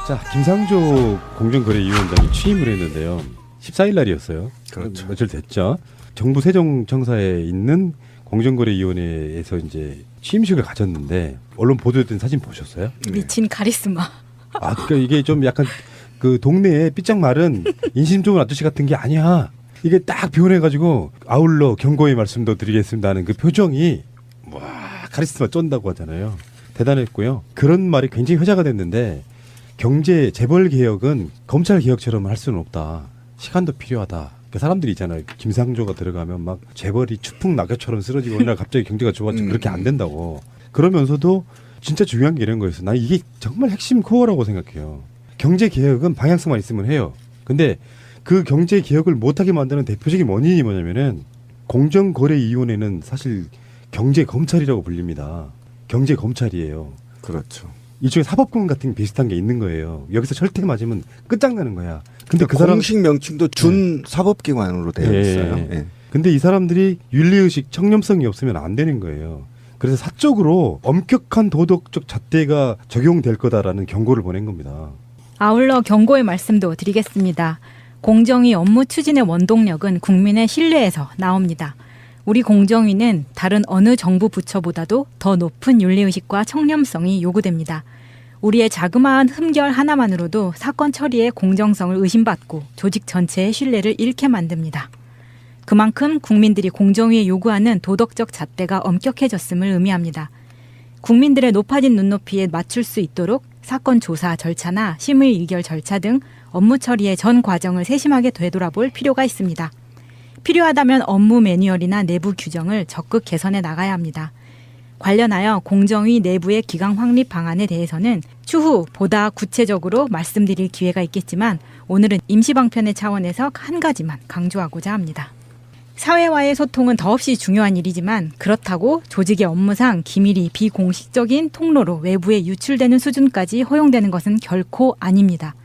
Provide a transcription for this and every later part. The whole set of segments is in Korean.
자, 김상조 공정거래위원장이 취임을 했는데요. 14일 날이었어요. 그렇죠. 며칠 됐죠. 정부 세종청사에 있는 공정거래위원회에서 이제 취임식을 가졌는데 언론 보도했던 사진 보셨어요? 미친 카리스마. 아, 그러니까 이게 좀 약간 그 동네에 삐짝 마른 인심 좋은 아저씨 같은 게 아니야. 이게 딱 표현해가지고 아울러 경고의 말씀도 드리겠습니다 하는 그 표정이 와 카리스마 쩐다고 하잖아요. 대단했고요. 그런 말이 굉장히 회자가 됐는데 경제 재벌 개혁은 검찰 개혁처럼 할 수는 없다. 시간도 필요하다. 그러니까 사람들이 있잖아요. 김상조가 들어가면 막 재벌이 추풍 낙엽처럼 쓰러지고 어느 날 갑자기 경제가 좋아지고 그렇게 안 된다고. 그러면서도 진짜 중요한 게 이런 거였어. 난 이게 정말 핵심 코어라고 생각해요. 경제 개혁은 방향성만 있으면 해요. 근데 그 경제 개혁을 못하게 만드는 대표적인 원인이 뭐냐면은 공정거래위원회는 사실 경제 검찰이라고 불립니다. 경제 검찰이에요. 그렇죠. 이쪽에 사법권 같은 게 비슷한 게 있는 거예요. 여기서 철퇴 맞으면 끝장나는 거야. 근데 그 사람 공식 명칭도 준 사법기관으로 되어 있어요. 예. 근데 이 사람들이 윤리의식, 청렴성이 없으면 안 되는 거예요. 그래서 사적으로 엄격한 도덕적 잣대가 적용될 거다라는 경고를 보낸 겁니다. 아울러 경고의 말씀도 드리겠습니다. 공정위 업무 추진의 원동력은 국민의 신뢰에서 나옵니다. 우리 공정위는 다른 어느 정부 부처보다도 더 높은 윤리의식과 청렴성이 요구됩니다. 우리의 자그마한 흠결 하나만으로도 사건 처리의 공정성을 의심받고 조직 전체의 신뢰를 잃게 만듭니다. 그만큼 국민들이 공정위에 요구하는 도덕적 잣대가 엄격해졌음을 의미합니다. 국민들의 높아진 눈높이에 맞출 수 있도록 사건 조사 절차나 심의 의결 절차 등 업무 처리의 전 과정을 세심하게 되돌아볼 필요가 있습니다. 필요하다면 업무 매뉴얼이나 내부 규정을 적극 개선해 나가야 합니다. 관련하여 공정위 내부의 기강 확립 방안에 대해서는 추후 보다 구체적으로 말씀드릴 기회가 있겠지만 오늘은 임시방편의 차원에서 한 가지만 강조하고자 합니다. 사회와의 소통은 더없이 중요한 일이지만 그렇다고 조직의 업무상 기밀이 비공식적인 통로로 외부에 유출되는 수준까지 허용되는 것은 결코 아닙니다.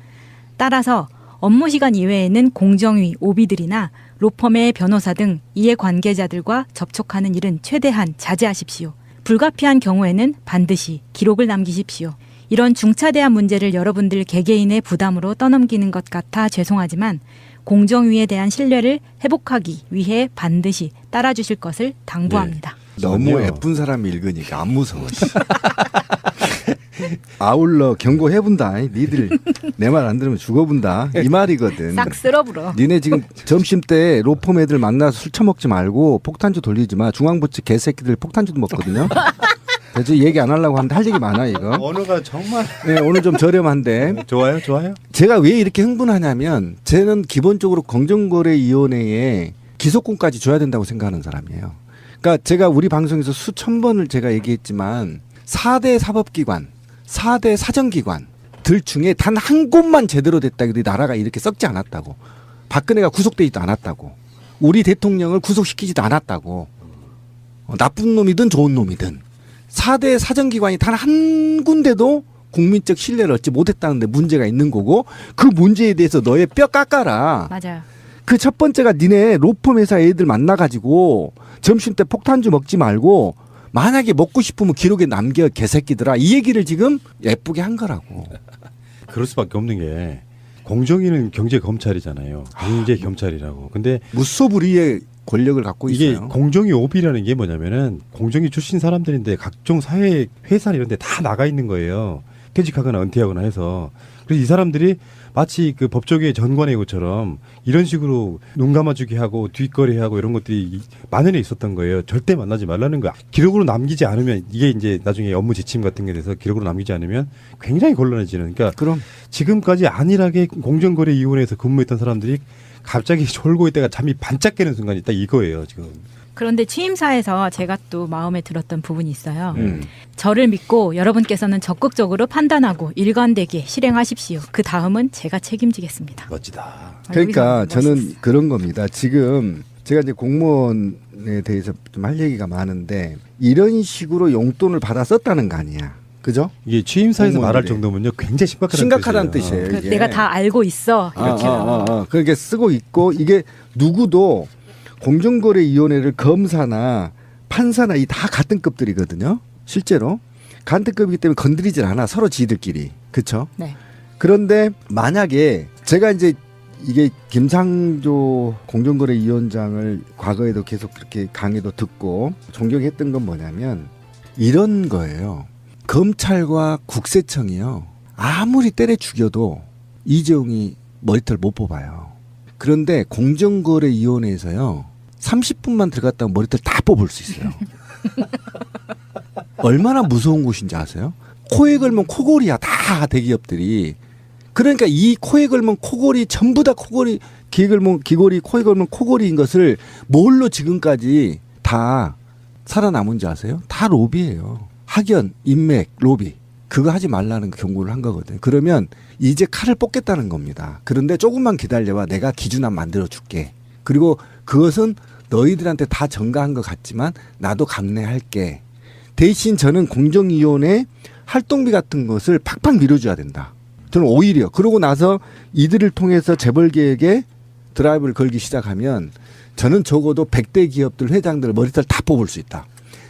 따라서 업무 시간 이외에는 공정위, 오비들이나 로펌의 변호사 등 이해관계자들과 접촉하는 일은 최대한 자제하십시오. 불가피한 경우에는 반드시 기록을 남기십시오. 이런 중차대한 문제를 여러분들 개개인의 부담으로 떠넘기는 것 같아 죄송하지만 공정위에 대한 신뢰를 회복하기 위해 반드시 따라주실 것을 당부합니다. 너무 전혀. 예쁜 사람이 읽으니까 안 무서워. 아울러 경고해본다. 니들 내 말 안 들으면 죽어본다. 이 말이거든. 싹 쓸어불어. 니네 지금 점심때 로펌 애들 만나서 술 처먹지 말고 폭탄주 돌리지 마. 중앙부처 개새끼들 폭탄주도 먹거든요. 그래서 얘기 안 하려고 하는데 할 얘기 많아 이거. 언어가 정말 네, 오늘 좀 저렴한데. 좋아요, 좋아요. 제가 왜 이렇게 흥분하냐면 저는 기본적으로 공정거래위원회에 기소권까지 줘야 된다고 생각하는 사람이에요. 그러니까 제가 우리 방송에서 수천 번을 제가 얘기했지만 4대 사법기관, 4대 사정기관들 중에 단 한 곳만 제대로 됐다. 이 나라가 이렇게 썩지 않았다고. 박근혜가 구속되지도 않았다고. 우리 대통령을 구속시키지도 않았다고. 나쁜 놈이든 좋은 놈이든. 4대 사정기관이 단 한 군데도 국민적 신뢰를 얻지 못했다는 데 문제가 있는 거고 그 문제에 대해서 너의 뼈 깎아라. 맞아요. 그 첫 번째가 니네 로펌 회사 애들 만나가지고 점심 때 폭탄주 먹지 말고 만약에 먹고 싶으면 기록에 남겨 개새끼들아. 이 얘기를 지금 예쁘게 한 거라고. 그럴 수밖에 없는 게 공정위는 경제 검찰이잖아요. 경제 검찰이라고. 근데 무소불위의 권력을 갖고 이게 있어요. 공정위 오비라는 게 뭐냐면은 공정위 출신 사람들인데 각종 사회 회사 이런 데 다 나가 있는 거예요. 퇴직하거나 은퇴하거나 해서. 그래서 이 사람들이 마치 그 법조계의 전관예우처럼 이런 식으로 눈 감아주게 하고 뒷거래하고 이런 것들이 만연해 있었던 거예요. 절대 만나지 말라는 거야. 기록으로 남기지 않으면 이게 이제 나중에 업무 지침 같은 게 돼서 기록으로 남기지 않으면 굉장히 곤란해지는. 그러니까 그럼 지금까지 안일하게 공정거래위원회에서 근무했던 사람들이 갑자기 졸고 있다가 잠이 반짝 깨는 순간이 딱 이거예요, 지금. 그런데 취임사에서 제가 또 마음에 들었던 부분이 있어요. 음. 저를 믿고 여러분께서는 적극적으로 판단하고 일관되게 실행하십시오. 그 다음은 제가 책임지겠습니다. 멋지다. 아, 그러니까 여기서 저는 멋있었어요. 그런 겁니다. 지금 제가 이제 공무원에 대해서 좀 할 얘기가 많은데 이런 식으로 용돈을 받아 썼다는 거 아니야. 그죠? 이게 취임사에서 말할 공무원들이. 정도면요 굉장히 심각하다는 뜻이에요. 그 이게. 내가 다 알고 있어. 이렇게. 그렇게 쓰고 있고 이게 누구도 공정거래위원회를 검사나 판사나 이 다 같은 급들이거든요. 실제로 같은 급이기 때문에 건드리질 않아 서로 지들끼리. 그렇죠? 네. 그런데 만약에 제가 이제 이게 김상조 공정거래위원장을 과거에도 계속 그렇게 강의도 듣고 존경했던 건 뭐냐면 이런 거예요. 검찰과 국세청이요. 아무리 때려 죽여도 이재용이 머리털 못 뽑아요. 그런데 공정거래위원회에서요. 30분만 들어갔다 머리털 다 뽑을 수 있어요. 얼마나 무서운 곳인지 아세요? 코에 걸면 코골이야. 다 대기업들이. 그러니까 이 코에 걸면 코골이 전부 다 코골이 귀에 걸면 귀골이 코에 걸면 코골이인 것을 뭘로 지금까지 다 살아남은지 아세요? 다 로비예요. 학연, 인맥, 로비. 그거 하지 말라는 경고를 한 거거든요. 그러면 이제 칼을 뽑겠다는 겁니다. 그런데 조금만 기다려봐. 내가 기준안 만들어 줄게. 그리고 그것은 너희들한테 다 전가한 것 같지만 나도 감내할게. 대신 저는 공정위원회 활동비 같은 것을 팍팍 밀어줘야 된다. 저는 오히려 그러고 나서 이들을 통해서 재벌계에게 드라이브를 걸기 시작하면 저는 적어도 100대 기업들 회장들 머리털 다 뽑을 수 있다.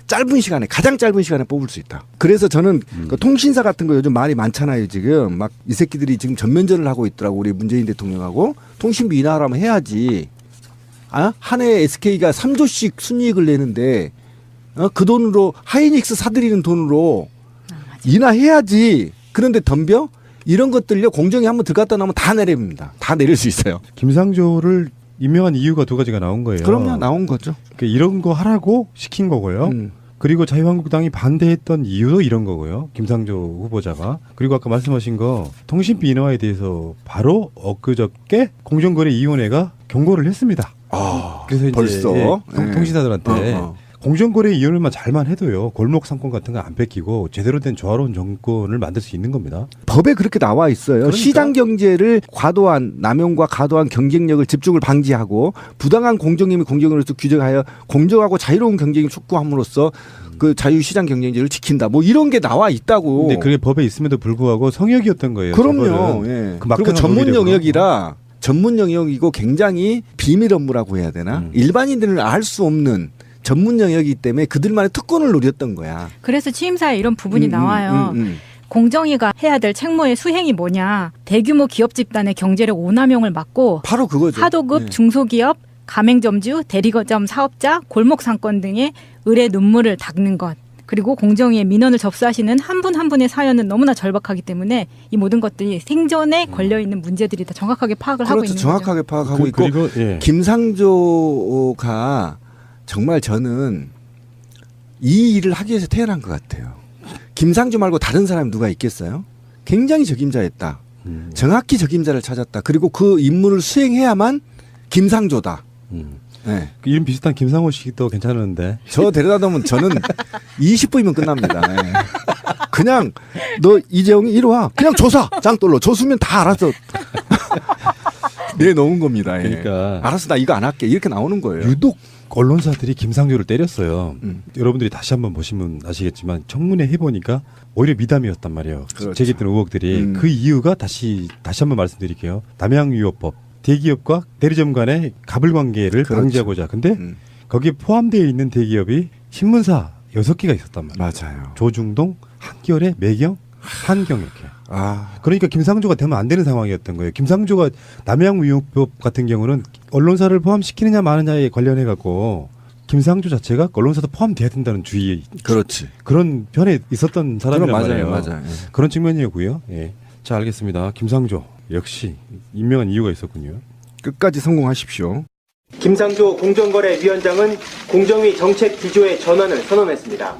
짧은 시간에 가장 짧은 시간에 뽑을 수 있다. 그래서 저는 그 통신사 같은 거 요즘 말이 많잖아요. 지금 막 이 새끼들이 지금 전면전을 하고 있더라고. 우리 문재인 대통령하고 통신비 인하하라면 해야지. 한 해에 SK가 3조씩 순이익을 내는데 그 돈으로 하이닉스 사들이는 돈으로 인하해야지. 그런데 덤벼? 이런 것들요. 공정위 한번 들어갔다 나오면 다 내립니다. 다 내릴 수 있어요. 김상조를 임명한 이유가 두 가지가 나온 거예요. 그럼요. 나온 거죠. 그러니까 이런 거 하라고 시킨 거고요. 그리고 자유한국당이 반대했던 이유도 이런 거고요. 김상조 후보자가. 그리고 아까 말씀하신 거 통신비 인하에 대해서 바로 엊그저께 공정거래위원회가 경고를 했습니다. 그래서 이제 벌써? 통신사들한테 공정거래위원회만 잘만 해도요. 골목 상권 같은 거 안 뺏기고 제대로 된 조화로운 정권을 만들 수 있는 겁니다. 법에 그렇게 나와 있어요. 그러니까. 시장 경제를 과도한 남용과 과도한 경쟁력을 집중을 방지하고 부당한 공정임의 공정으로서 규정하여 공정하고 자유로운 경쟁을 촉구함으로써 그 자유시장 경쟁제를 지킨다. 뭐 이런 게 나와 있다고. 근데 그게 법에 있음에도 불구하고 성역이었던 거예요. 그럼요. 예. 그 그리고 전문 노리려고. 영역이라 전문 영역이고 굉장히 비밀 업무라고 해야 되나? 일반인들은 알 수 없는 전문 영역이기 때문에 그들만의 특권을 노렸던 거야. 그래서 취임사에 이런 부분이 나와요. 공정위가 해야 될 책무의 수행이 뭐냐. 대규모 기업 집단의 경제력 오남용을 막고 바로 그거죠. 하도급 네. 중소기업, 가맹점주, 대리점 사업자, 골목 상권 등의 을의 눈물을 닦는 것. 그리고 공정위에 민원을 접수하시는 한 분 한 분의 사연은 너무나 절박하기 때문에 이 모든 것들이 생존에 걸려있는 문제들이 다 정확하게 파악을 하고 있는 정확하게 거죠. 파악하고 있고 그리고 예. 김상조가 정말 저는 이 일을 하기 위해서 태어난 것 같아요. 김상조 말고 다른 사람이 누가 있겠어요? 굉장히 적임자였다. 정확히 적임자를 찾았다. 그리고 그 임무를 수행해야만 김상조다. 네. 이름 비슷한 김상호 씨도 괜찮은데. 저 데려다 놓으면 저는 20분이면 끝납니다. 네. 그냥 너 이재용이 이리 와. 그냥 조사 짱돌로 조수면 다 알아서 내놓은 겁니다. 예. 그러니까 알았어 나 이거 안 할게 이렇게 나오는 거예요. 유독 언론사들이 김상조를 때렸어요. 여러분들이 다시 한번 보시면 아시겠지만 청문회 해보니까 오히려 미담이었단 말이에요. 그렇죠. 제기했던 의혹들이. 그 이유가 다시 한번 말씀드릴게요. 남양유업법. 대기업과 대리점 간의 가불관계를 그렇죠. 방지하고자. 근데 거기에 포함되어 있는 대기업이 신문사 6개가 있었단 말이에요. 맞아요. 조중동, 한겨레, 매경, 한경 이렇게. 그러니까 김상조가 되면 안 되는 상황이었던 거예요. 김상조가 남양유업법 같은 경우는 언론사를 포함시키느냐 마느냐에 관련해 갖고 김상조 자체가 언론사도 포함돼야 된다는 주의. 그렇지. 그런 편에 있었던 사람이란 말이에요. 맞아요. 예. 그런 측면이었고요. 예. 자, 알겠습니다. 김상조 역시 임명한 이유가 있었군요. 끝까지 성공하십시오. 김상조 공정거래위원장은 공정위 정책 기조의 전환을 선언했습니다.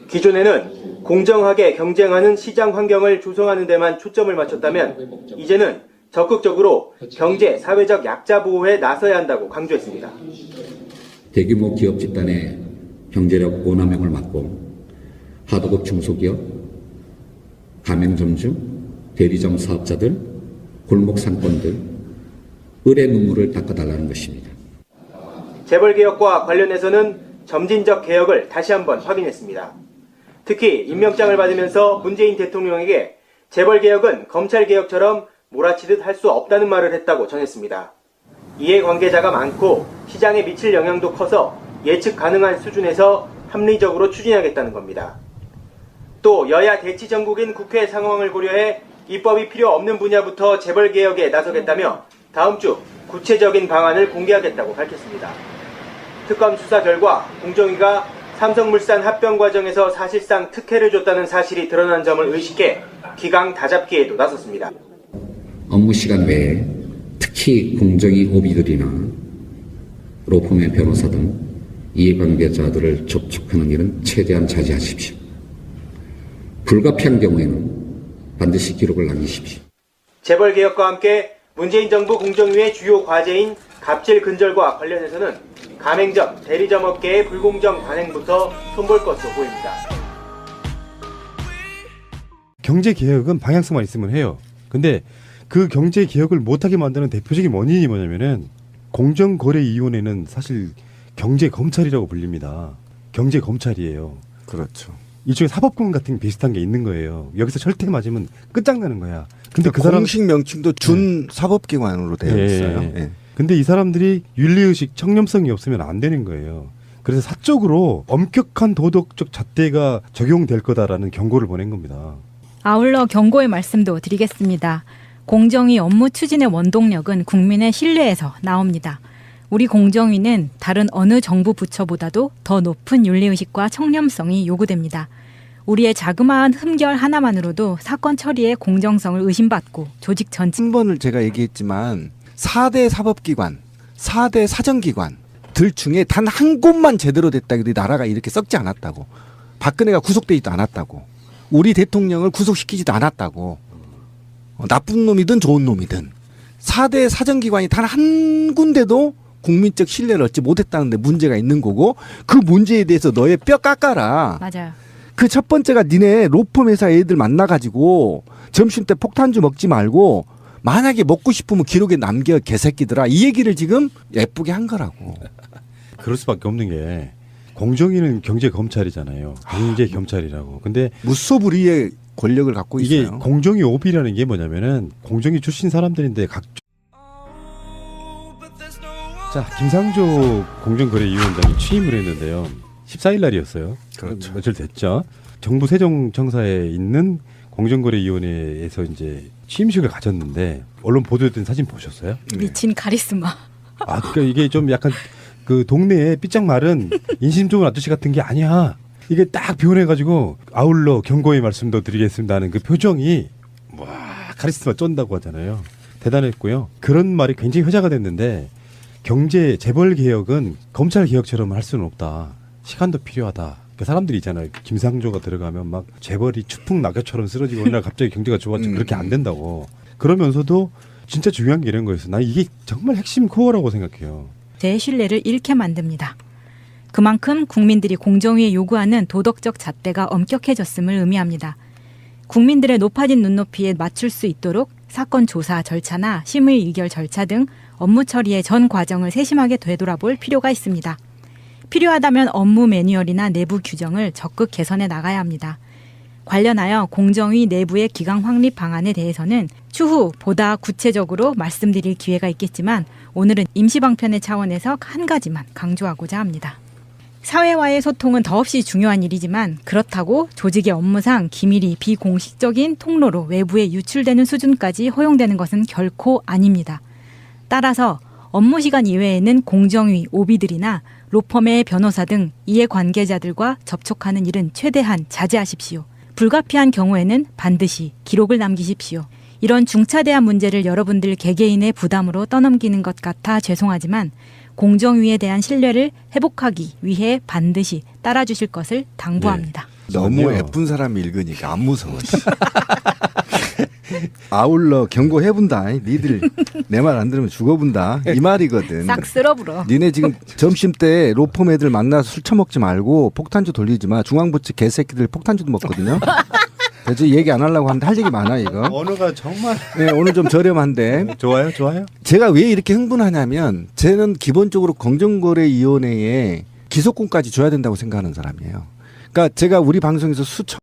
기존에는 공정하게 경쟁하는 시장 환경을 조성하는 데만 초점을 맞췄다면 이제는 적극적으로 경제, 사회적 약자 보호에 나서야 한다고 강조했습니다. 대규모 기업 집단의 경제력 오남용을 막고 하도급 중소기업, 가맹점주, 대리점 사업자들, 골목 상권들, 을의 눈물을 닦아달라는 것입니다. 재벌개혁과 관련해서는 점진적 개혁을 다시 한번 확인했습니다. 특히 임명장을 받으면서 문재인 대통령에게 재벌개혁은 검찰개혁처럼 몰아치듯 할 수 없다는 말을 했다고 전했습니다. 이해관계자가 많고 시장에 미칠 영향도 커서 예측 가능한 수준에서 합리적으로 추진하겠다는 겁니다. 또 여야 대치 전국인 국회 상황을 고려해 입법이 필요 없는 분야부터 재벌개혁에 나서겠다며 다음 주 구체적인 방안을 공개하겠다고 밝혔습니다. 특검 수사 결과 공정위가 삼성물산 합병 과정에서 사실상 특혜를 줬다는 사실이 드러난 점을 의식해 기강 다잡기에도 나섰습니다. 업무 시간 외에 특히 공정위 오비들이나 로펌의 변호사 등 이해관계자들을 접촉하는 일은 최대한 자제하십시오. 불가피한 경우에는 반드시 기록을 남기십시오. 재벌개혁과 함께 문재인 정부 공정위의 주요 과제인 갑질 근절과 관련해서는 가맹점, 대리점 업계의 불공정 관행부터 손볼 것으로 보입니다. 경제개혁은 방향성만 있으면 해요. 근데 그 경제개혁을 못하게 만드는 대표적인 원인이 뭐냐면은 공정거래위원회는 사실 경제검찰이라고 불립니다. 경제검찰이에요. 그렇죠. 일종의 사법권 같은 비슷한 게 있는 거예요. 여기서 철퇴 맞으면 끝장나는 거야. 근데 그 사람 공식 명칭도 준 사법기관으로 되어 있어요. 예. 예. 근데 이 사람들이 윤리의식, 청렴성이 없으면 안 되는 거예요. 그래서 사적으로 엄격한 도덕적 잣대가 적용될 거다라는 경고를 보낸 겁니다. 아울러 경고의 말씀도 드리겠습니다. 공정위 업무 추진의 원동력은 국민의 신뢰에서 나옵니다. 우리 공정위는 다른 어느 정부 부처보다도 더 높은 윤리의식과 청렴성이 요구됩니다. 우리의 자그마한 흠결 하나만으로도 사건 처리의 공정성을 의심받고 조직 전체 한 번을 제가 얘기했지만 4대 사법기관, 4대 사정기관들 중에 단 한 곳만 제대로 됐다. 우리 나라가 이렇게 썩지 않았다고. 박근혜가 구속되지도 않았다고. 우리 대통령을 구속시키지도 않았다고. 나쁜 놈이든 좋은 놈이든 4대 사정기관이 단 한 군데도 국민적 신뢰를 얻지 못했다는 데 문제가 있는 거고, 그 문제에 대해서 너의 뼈 깎아라. 맞아요. 그 첫 번째가 니네 로펌 회사 애들 만나가지고 점심 때 폭탄주 먹지 말고 만약에 먹고 싶으면 기록에 남겨 개새끼들아, 이 얘기를 지금 예쁘게 한 거라고. 그럴 수밖에 없는 게 공정위는 경제검찰이잖아요. 경제검찰이라고. 근데 무소불위의 권력을 갖고 이게 있어요. 공정위 오비라는 게 뭐냐면은 공정위 출신 사람들인데 자, 김상조 공정거래위원장이 취임을 했는데요. 14일 날이었어요. 그렇죠. 며칠 됐죠. 정부 세종청사에 있는 공정거래위원회에서 이제 취임식을 가졌는데 언론 보도했던 사진 보셨어요? 미친 카리스마. 아, 그러니까 이게 좀 약간 그 동네에 삐짝 마른 인심 좋은 아저씨 같은 게 아니야. 이게 딱 표현해가지고 아울러 경고의 말씀도 드리겠습니다는 그 표정이 와, 카리스마 쩐다고 하잖아요. 대단했고요. 그런 말이 굉장히 회자가 됐는데 경제 재벌 개혁은 검찰 개혁처럼 할 수는 없다. 시간도 필요하다. 그러니까 사람들이 있잖아요. 김상조가 들어가면 막 재벌이 추풍 낙엽처럼 쓰러지고 어느 날 갑자기 경제가 좋아지고 그렇게 안 된다고. 그러면서도 진짜 중요한 게 이런 거였어. 난 이게 정말 핵심 코어라고 생각해요. 제 신뢰를 잃게 만듭니다. 그만큼 국민들이 공정위에 요구하는 도덕적 잣대가 엄격해졌음을 의미합니다. 국민들의 높아진 눈높이에 맞출 수 있도록 사건 조사 절차나 심의 의결 절차 등 업무 처리의 전 과정을 세심하게 되돌아볼 필요가 있습니다. 필요하다면 업무 매뉴얼이나 내부 규정을 적극 개선해 나가야 합니다. 관련하여 공정위 내부의 기강 확립 방안에 대해서는 추후 보다 구체적으로 말씀드릴 기회가 있겠지만 오늘은 임시방편의 차원에서 한 가지만 강조하고자 합니다. 사회와의 소통은 더없이 중요한 일이지만 그렇다고 조직의 업무상 기밀이 비공식적인 통로로 외부에 유출되는 수준까지 허용되는 것은 결코 아닙니다. 따라서 업무 시간 이외에는 공정위, 오비들이나 로펌의 변호사 등 이해관계자들과 접촉하는 일은 최대한 자제하십시오. 불가피한 경우에는 반드시 기록을 남기십시오. 이런 중차대한 문제를 여러분들 개개인의 부담으로 떠넘기는 것 같아 죄송하지만 공정위에 대한 신뢰를 회복하기 위해 반드시 따라주실 것을 당부합니다. 너무 저는요. 예쁜 사람이 읽으니까 안 무서워. 아울러 경고해본다. 니들 내 말 안 들으면 죽어본다. 이 말이거든. 싹 쓸어불어. 니네 지금 점심 때 로펌 애들 만나서 술 처먹지 말고 폭탄주 돌리지 마. 중앙부처 개새끼들 폭탄주도 먹거든요. 그래서 얘기 안 하려고 하는데 할 얘기 많아 이거. 언어가 정말 네, 오늘 좀 저렴한데 좋아요, 좋아요. 제가 왜 이렇게 흥분하냐면 저는 기본적으로 공정거래위원회에 기소권까지 줘야 된다고 생각하는 사람이에요. 그러니까 제가 우리 방송에서 수천